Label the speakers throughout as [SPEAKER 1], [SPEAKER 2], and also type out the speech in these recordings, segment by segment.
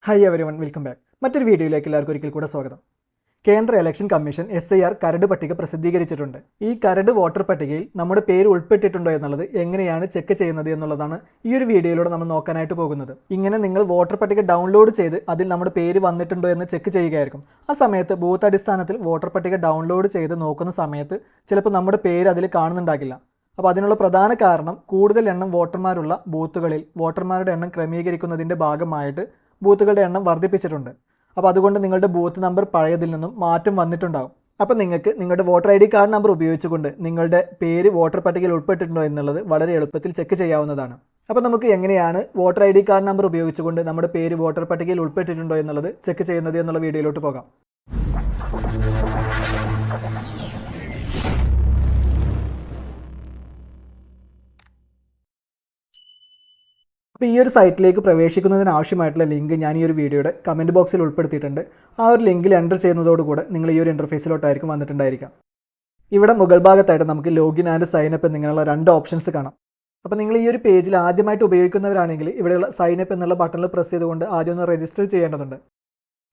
[SPEAKER 1] Hi everyone, welcome back. മറ്റൊരു വീഡിയോയിലേക്ക് എല്ലാവർക്കും ഒരിക്കൽ കൂടെ സ്വാഗതം. കേന്ദ്ര ഇലക്ഷൻ കമ്മീഷൻ SIR കരട് പട്ടിക പ്രസിദ്ധീകരിച്ചിട്ടുണ്ട്. ഈ കരട് വോട്ടർ പട്ടികയിൽ നമ്മുടെ പേര് ഉൾപ്പെട്ടിട്ടുണ്ടോ എന്നുള്ളത് എങ്ങനെയാണ് ചെക്ക് ചെയ്യുന്നത് എന്നുള്ളതാണ് ഈ ഒരു വീഡിയോയിലൂടെ നമ്മൾ നോക്കാനായിട്ട് പോകുന്നത്. ഇങ്ങനെ നിങ്ങൾ വോട്ടർ പട്ടിക ഡൗൺലോഡ് ചെയ്ത് അതിൽ നമ്മുടെ പേര് വന്നിട്ടുണ്ടോ എന്ന് ചെക്ക് ചെയ്യുകയായിരിക്കും. ആ സമയത്ത് ബൂത്ത് അടിസ്ഥാനത്തിൽ വോട്ടർ പട്ടിക ഡൗൺലോഡ് ചെയ്ത് നോക്കുന്ന സമയത്ത് ചിലപ്പോൾ നമ്മുടെ പേര് അതിൽ കാണുന്നുണ്ടാകില്ല. അപ്പോൾ അതിനുള്ള പ്രധാന കാരണം കൂടുതൽ എണ്ണം വോട്ടർമാരുള്ള ബൂത്തുകളിൽ വോട്ടർമാരുടെ എണ്ണം ക്രമീകരിക്കുന്നതിൻ്റെ ഭാഗമായിട്ട് ബൂത്തുകളുടെ എണ്ണം വർദ്ധിപ്പിച്ചിട്ടുണ്ട്. അപ്പോൾ അതുകൊണ്ട് നിങ്ങളുടെ ബൂത്ത് നമ്പർ പഴയതിൽ നിന്നും മാറ്റം വന്നിട്ടുണ്ടാകും. അപ്പോൾ നിങ്ങൾക്ക് നിങ്ങളുടെ വോട്ടർ ID കാർഡ് നമ്പർ ഉപയോഗിച്ചുകൊണ്ട് നിങ്ങളുടെ പേര് വോട്ടർ പട്ടികയിൽ ഉൾപ്പെട്ടിട്ടുണ്ടോ എന്നുള്ളത് വളരെ എളുപ്പത്തിൽ ചെക്ക് ചെയ്യാവുന്നതാണ്. അപ്പോൾ നമുക്ക് എങ്ങനെയാണ് വോട്ടർ ID കാർഡ് നമ്പർ ഉപയോഗിച്ചുകൊണ്ട് നമ്മുടെ പേര് വോട്ടർ പട്ടികയിൽ ഉൾപ്പെട്ടിട്ടുണ്ടോ എന്നുള്ളത് ചെക്ക് ചെയ്യുന്നത് എന്നുള്ള വീഡിയോയിലോട്ട് പോകാം. അപ്പോൾ ഈ ഒരു സൈറ്റിലേക്ക് പ്രവേശിക്കുന്നതിന് ആവശ്യമായിട്ടുള്ള ലിങ്ക് ഞാൻ ഈ ഒരു വീഡിയോയുടെ കമൻറ്റ് ബോക്സിൽ ഉൾപ്പെടുത്തിയിട്ടുണ്ട്. ആ ഒരു ലിങ്കിൽ എൻ്റർ ചെയ്യുന്നതോടുകൂടെ നിങ്ങൾ ഈ ഒരു ഇൻ്റർഫേസിലോട്ടായിരിക്കും വന്നിട്ടുണ്ടായിരിക്കാം. ഇവിടെ മുകൾ ഭാഗത്തായിട്ട് നമുക്ക് ലോഗിൻ ആൻഡ് സൈൻ അപ്പ് എന്നിങ്ങനെയുള്ള 2 ഓപ്ഷൻസ് കാണാം. അപ്പോൾ നിങ്ങൾ ഈ ഒരു പേജിൽ ആദ്യമായിട്ട് ഉപയോഗിക്കുന്നവരാണെങ്കിൽ ഇവിടെയുള്ള സൈൻ അപ്പ് എന്നുള്ള ബട്ടണിൽ പ്രസ് ചെയ്തുകൊണ്ട് ആദ്യം ഒന്ന് രജിസ്റ്റർ ചെയ്യേണ്ടതുണ്ട്.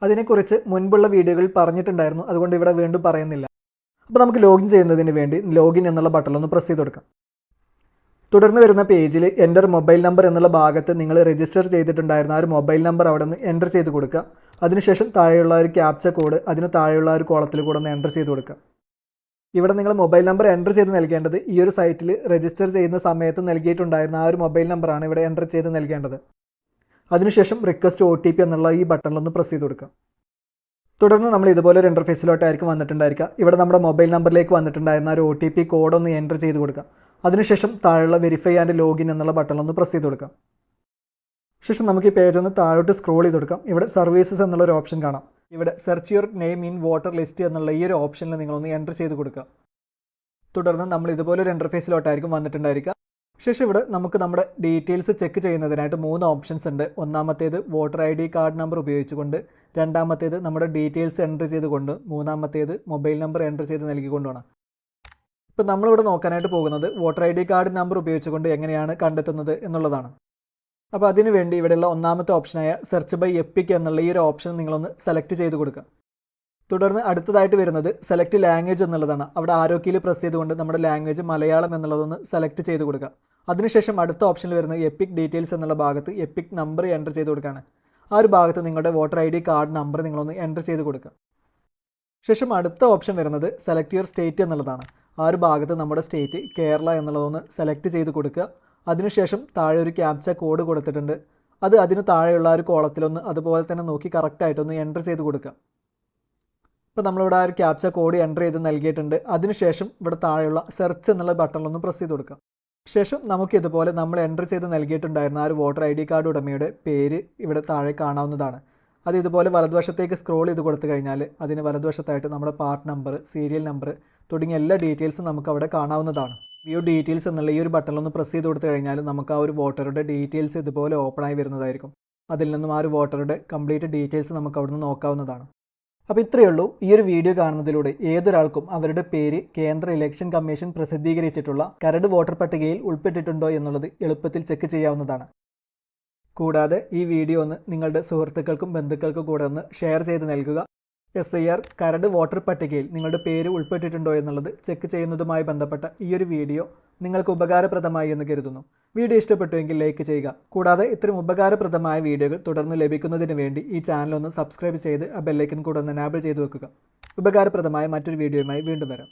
[SPEAKER 1] അതിനെക്കുറിച്ച് മുൻപുള്ള വീഡിയോകളിൽ പറഞ്ഞിട്ടുണ്ടായിരുന്നു, അതുകൊണ്ട് ഇവിടെ വീണ്ടും പറയുന്നില്ല. അപ്പോൾ നമുക്ക് ലോഗിൻ ചെയ്യുന്നതിന് വേണ്ടി ലോഗിൻ എന്നുള്ള ബട്ടണിൽ ഒന്ന് പ്രസ് ചെയ്ത് കൊടുക്കാം. തുടർന്ന് വരുന്ന പേജിൽ എൻ്റർ മൊബൈൽ നമ്പർ എന്നുള്ള ഭാഗത്ത് നിങ്ങൾ രജിസ്റ്റർ ചെയ്തിട്ടുണ്ടായിരുന്ന ആ ഒരു മൊബൈൽ നമ്പർ അവിടെ നിന്ന് എൻ്റർ ചെയ്ത് കൊടുക്കുക. അതിനുശേഷം താഴെയുള്ള ഒരു ക്യാപ്ച കോഡ് അതിന് താഴെയുള്ള ഒരു കോളത്തിൽ കൂടെ ഒന്ന് എൻ്റർ ചെയ്ത് കൊടുക്കുക. ഇവിടെ നിങ്ങൾ മൊബൈൽ നമ്പർ എൻ്റർ ചെയ്ത് നൽകേണ്ടത് ഈ ഒരു സൈറ്റിൽ രജിസ്റ്റർ ചെയ്യുന്ന സമയത്ത് നൽകിയിട്ടുണ്ടായിരുന്ന ആ ഒരു മൊബൈൽ നമ്പറാണ് ഇവിടെ എൻ്റർ ചെയ്ത് നൽകേണ്ടത്. അതിനുശേഷം റിക്വസ്റ്റ് OTP എന്നുള്ള ഈ ബട്ടണിലൊന്ന് പ്രസ് ചെയ്ത് കൊടുക്കുക. തുടർന്ന് നമ്മൾ ഇതുപോലെ ഒരു ഇൻ്റർഫേസിലോട്ടായിരിക്കും വന്നിട്ടുണ്ടായിരിക്കുക. ഇവിടെ നമ്മുടെ മൊബൈൽ നമ്പറിലേക്ക് വന്നിട്ടുണ്ടായിരുന്ന ഒരു OTP കോഡ് ഒന്ന് എൻ്റർ ചെയ്ത് കൊടുക്കുക. അതിനുശേഷം താഴെയുള്ള വെരിഫൈ ആൻഡ് ലോഗിൻ എന്നുള്ള ബട്ടണിലൊന്ന് പ്രസ് ചെയ്ത് കൊടുക്കാം. ശേഷം നമുക്ക് ഈ പേജ് ഒന്ന് താഴോട്ട് സ്ക്രോൾ ചെയ്ത് കൊടുക്കാം. ഇവിടെ സർവീസസ് എന്നുള്ളൊരു ഓപ്ഷൻ കാണാം. ഇവിടെ search your name in voter list എന്നുള്ള ഈ ഒരു ഓപ്ഷനിൽ നിങ്ങളൊന്ന് എൻ്റർ ചെയ്ത് കൊടുക്കുക. തുടർന്ന് നമ്മൾ ഇതുപോലെ ഒരു ഇൻ്റർഫേസിലോട്ടായിരിക്കും വന്നിട്ടുണ്ടായിരിക്കുക. ശേഷം ഇവിടെ നമുക്ക് നമ്മുടെ ഡീറ്റെയിൽസ് ചെക്ക് ചെയ്യുന്നതിനായിട്ട് 3 ഓപ്ഷൻസ് ഉണ്ട്. ഒന്നാമത്തേത് വോട്ടർ ID കാർഡ് നമ്പർ ഉപയോഗിച്ചുകൊണ്ട്, രണ്ടാമത്തേത് നമ്മുടെ ഡീറ്റെയിൽസ് എൻ്റർ ചെയ്തുകൊണ്ട്, മൂന്നാമത്തേത് മൊബൈൽ നമ്പർ എൻ്റർ ചെയ്ത് നൽകിക്കൊണ്ടാണ്. ഇപ്പോൾ നമ്മളിവിടെ നോക്കാനായിട്ട് പോകുന്നത് വോട്ടർ ID കാർഡ് നമ്പർ ഉപയോഗിച്ചുകൊണ്ട് എങ്ങനെയാണ് കണ്ടെത്തുന്നത് എന്നുള്ളതാണ്. അപ്പോൾ അതിനു വേണ്ടി ഇവിടെയുള്ള ഒന്നാമത്തെ ഓപ്ഷനായ സെർച്ച് ബൈ എപ്പിക് എന്നുള്ള ഈ ഒരു ഓപ്ഷൻ നിങ്ങളൊന്ന് സെലക്ട് ചെയ്ത് കൊടുക്കുക. തുടർന്ന് അടുത്തതായിട്ട് വരുന്നത് സെലക്ട് ലാംഗ്വേജ് എന്നുള്ളതാണ്. അവിടെ ആരോ കീയിൽ പ്രസ് ചെയ്തുകൊണ്ട് നമ്മുടെ ലാംഗ്വേജ് മലയാളം എന്നുള്ളതൊന്ന് സെലക്ട് ചെയ്ത് കൊടുക്കുക. അതിനുശേഷം അടുത്ത ഓപ്ഷനിൽ വരുന്ന എപ്പിക് ഡീറ്റെയിൽസ് എന്നുള്ള ഭാഗത്ത് എപ്പിക് നമ്പർ എൻ്റർ ചെയ്ത് കൊടുക്കുകയാണ്. ആ ഒരു ഭാഗത്ത് നിങ്ങളുടെ വോട്ടർ ID കാർഡ് നമ്പർ നിങ്ങളൊന്ന് എൻ്റർ ചെയ്ത് കൊടുക്കുക. ശേഷം അടുത്ത ഓപ്ഷൻ വരുന്നത് സെലക്ട് യുവർ സ്റ്റേറ്റ് എന്നുള്ളതാണ്. ആ ഒരു ഭാഗത്ത് നമ്മുടെ സ്റ്റേറ്റ് കേരള എന്നുള്ളതൊന്ന് സെലക്ട് ചെയ്ത് കൊടുക്കുക. അതിനുശേഷം താഴെ ഒരു ക്യാപ്ച കോഡ് കൊടുത്തിട്ടുണ്ട്. അതിന് താഴെയുള്ള ഒരു കോളത്തിലൊന്ന് അതുപോലെ തന്നെ നോക്കി കറക്റ്റായിട്ടൊന്ന് എൻ്റർ ചെയ്ത് കൊടുക്കുക. ഇപ്പോൾ നമ്മളിവിടെ ആ ഒരു ക്യാപ്ച കോഡ് എൻ്റർ ചെയ്ത് നൽകിയിട്ടുണ്ട്. അതിനുശേഷം ഇവിടെ താഴെയുള്ള സെർച്ച് എന്നുള്ള ബട്ടണിലൊന്ന് പ്രസ് ചെയ്ത് കൊടുക്കുക. ശേഷം നമുക്കിതുപോലെ നമ്മൾ എൻ്റർ ചെയ്ത് നൽകിയിട്ടുണ്ടായിരുന്ന ആ ഒരു വോട്ടർ ID കാർഡ് ഉടമയുടെ പേര് ഇവിടെ താഴെ കാണാവുന്നതാണ്. അത് ഇതുപോലെ വലതുവശത്തേക്ക് സ്ക്രോൾ ചെയ്ത് കൊടുത്തു കഴിഞ്ഞാൽ അതിന് വലതുവശത്തായിട്ട് നമ്മുടെ പാർട്ട് നമ്പർ, സീരിയൽ നമ്പർ തുടങ്ങിയ എല്ലാ ഡീറ്റെയിൽസും നമുക്ക് അവിടെ കാണാവുന്നതാണ്. വ്യൂ ഡീറ്റെയിൽസ് എന്നുള്ള ഈ ഒരു ബട്ടണിലൊന്ന് പ്രസ് ചെയ്ത് കൊടുത്തു കഴിഞ്ഞാൽ നമുക്ക് ആ ഒരു വോട്ടറുടെ ഡീറ്റെയിൽസ് ഇതുപോലെ ഓപ്പണായി വരുന്നതായിരിക്കും. അതിൽ നിന്നും ആ ഒരു വോട്ടറുടെ കംപ്ലീറ്റ് ഡീറ്റെയിൽസ് നമുക്ക് അവിടെ നിന്ന് നോക്കാവുന്നതാണ്. അപ്പോൾ ഇത്രയേ ഉള്ളൂ. ഈ ഒരു വീഡിയോ കാണുന്നതിലൂടെ ഏതൊരാൾക്കും അവരുടെ പേര് കേന്ദ്ര ഇലക്ഷൻ കമ്മീഷൻ പ്രസിദ്ധീകരിച്ചിട്ടുള്ള കരട് വോട്ടർ പട്ടികയിൽ ഉൾപ്പെട്ടിട്ടുണ്ടോ എന്നുള്ളത് എളുപ്പത്തിൽ ചെക്ക് ചെയ്യാവുന്നതാണ്. കൂടാതെ ഈ വീഡിയോ ഒന്ന് നിങ്ങളുടെ സുഹൃത്തുക്കൾക്കും ബന്ധുക്കൾക്കും കൂടെ ഒന്ന് ഷെയർ ചെയ്ത് നൽകുക. SIR കരട് വോട്ടർ പട്ടികയിൽ നിങ്ങളുടെ പേര് ഉൾപ്പെട്ടിട്ടുണ്ടോ എന്നുള്ളത് ചെക്ക് ചെയ്യുന്നതുമായി ബന്ധപ്പെട്ട ഈ ഒരു വീഡിയോ നിങ്ങൾക്ക് ഉപകാരപ്രദമായി എന്ന് കരുതുന്നു. വീഡിയോ ഇഷ്ടപ്പെട്ടുവെങ്കിൽ ലൈക്ക് ചെയ്യുക. കൂടാതെ ഇത്തരം ഉപകാരപ്രദമായ വീഡിയോകൾ തുടർന്ന് ലഭിക്കുന്നതിന് വേണ്ടി ഈ ചാനൽ ഒന്ന് സബ്സ്ക്രൈബ് ചെയ്ത് ആ ബെല്ലൈക്കൻ കൂടെ ഒന്ന് എനാബിൾ ചെയ്ത് വെക്കുക. ഉപകാരപ്രദമായ മറ്റൊരു വീഡിയോയുമായി വീണ്ടും വരാം.